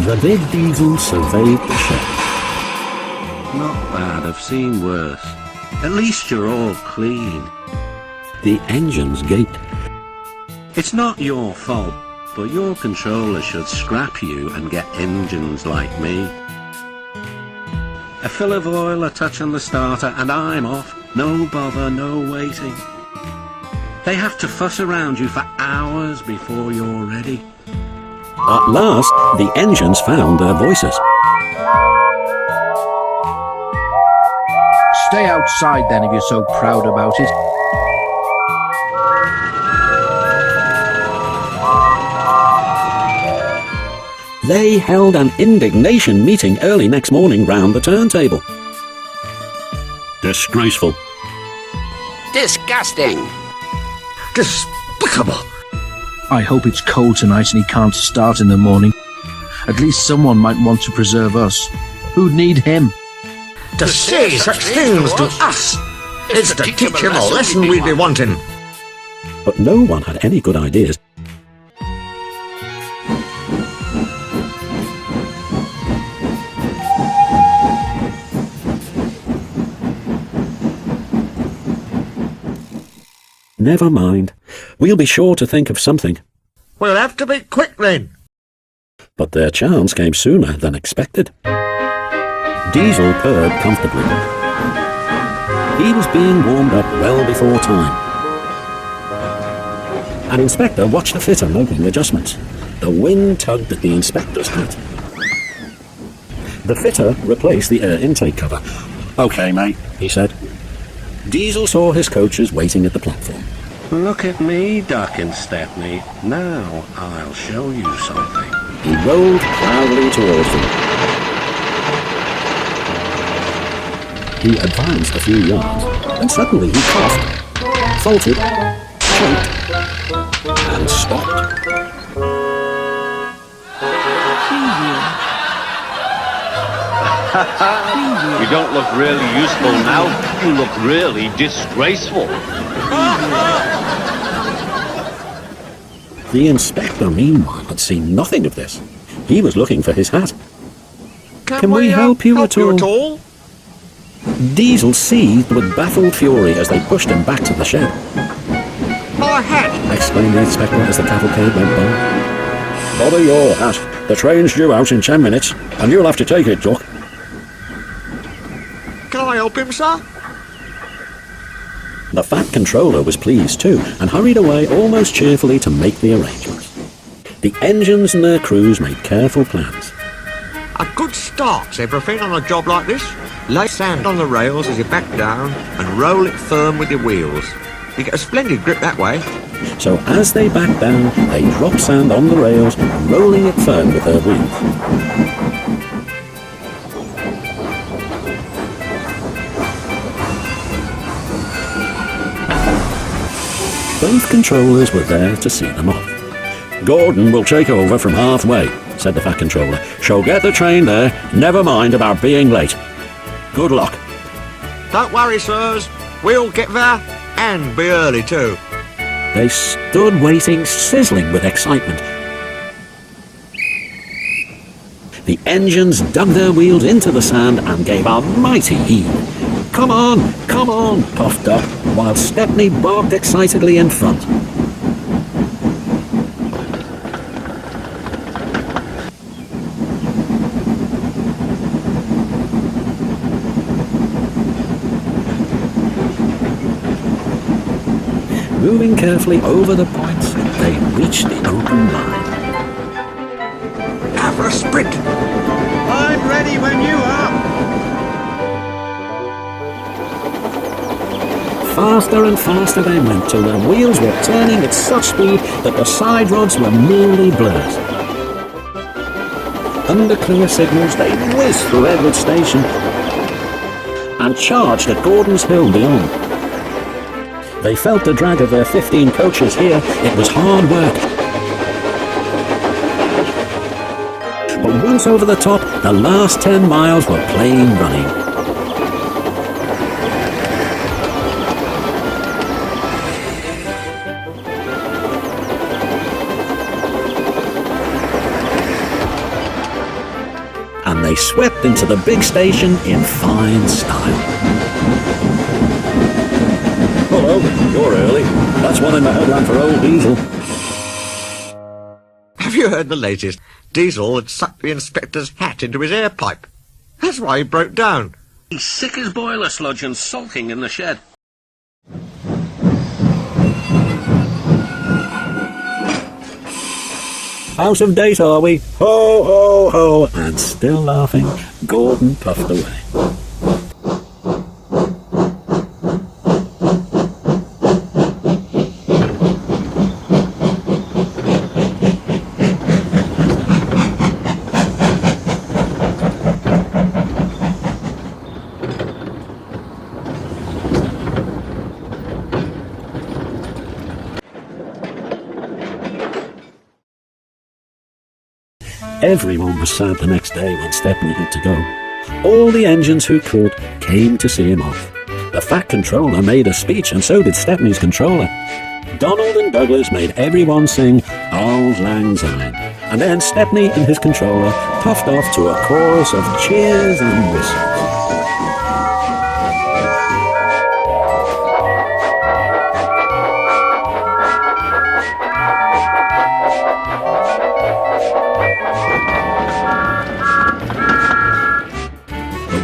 The big diesel surveyed the shed. Not bad, I've seen worse. At least you're all clean. The engines gaped. It's not your fault, but your controller should scrap you and get engines like me. A fill of oil, a touch on the starter, and I'm off. No bother, no waiting. They have to fuss around you for hours before you're ready. At last, the engines found their voices. Stay outside then if you're so proud about it. They held an indignation meeting early next morning round the turntable. Disgraceful. Disgusting. Despicable! I hope it's cold tonight and he can't start in the morning. At least someone might want to preserve us. Who'd need him? To say such things to us is to teach him a lesson we'd be wanting. But no one had any good ideas. Never mind. We'll be sure to think of something. We'll have to be quick then. But their chance came sooner than expected. Diesel purred comfortably. He was being warmed up well before time. An inspector watched the fitter making adjustments. The wind tugged at the inspector's hat. The fitter replaced the air intake cover. "Okay, mate," he said. Diesel saw his coaches waiting at the platform. Look at me, Duck and Stepney. Now I'll show you something. He rolled proudly towards them. He advanced a few yards, and suddenly he coughed, faltered, choked, and stopped. You don't look really useful now. You look really disgraceful. The inspector, meanwhile, had seen nothing of this. He was looking for his hat. Can we help you at all? Diesel seethed with baffled fury as they pushed him back to the shed. My hat! Exclaimed the inspector as the cavalcade went by. "Bother your hat. The train's due out in 10 minutes, and you'll have to take it, Duck." Can I help him, sir? The fat controller was pleased too, and hurried away almost cheerfully to make the arrangements. The engines and their crews made careful plans. A good start's everything on a job like this. Lay sand on the rails as you back down and roll it firm with your wheels. You get a splendid grip that way. So as they backed down, they dropped sand on the rails, rolling it firm with their wheels. Both controllers were there to see them off. "Gordon will take over from halfway," said the fat controller. "She'll get the train there, never mind about being late. Good luck." Don't worry, sirs. We'll get there and be early too. They stood waiting, sizzling with excitement. The engines dug their wheels into the sand and gave a mighty heave. Come on, puffed Duck, while Stepney barked excitedly in front. Moving carefully over the points, they reached the open line. Have a sprint! I'm ready when you are. Faster and faster they went till their wheels were turning at such speed that the side rods were merely blurs. Under clear signals, they whizzed through Edward Station and charged at Gordon's Hill beyond. They felt the drag of their 15 coaches here. It was hard work. But once over the top, the last 10 miles were plain running. they swept into the big station in fine style. Hello, you're early. That's one in the headland for old Diesel. Have you heard the latest? Diesel had sucked the inspector's hat into his air pipe. That's why he broke down. He's sick as boiler sludge and sulking in the shed. Out of date, are we? Ho, ho, ho! And still laughing, Gordon puffed away. Everyone was sad the next day when Stepney had to go. All the engines who could came to see him off. The Fat Controller made a speech, and so did Stepney's controller. Donald and Douglas made everyone sing Auld Lang Syne, and then Stepney and his controller puffed off to a chorus of cheers and whistles.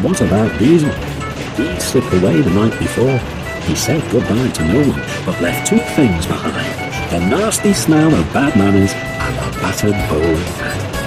What about Diesel? He slipped away the night before. He said goodbye to no one, but left two things behind: the nasty smell of bad manners and a battered bowl of fat.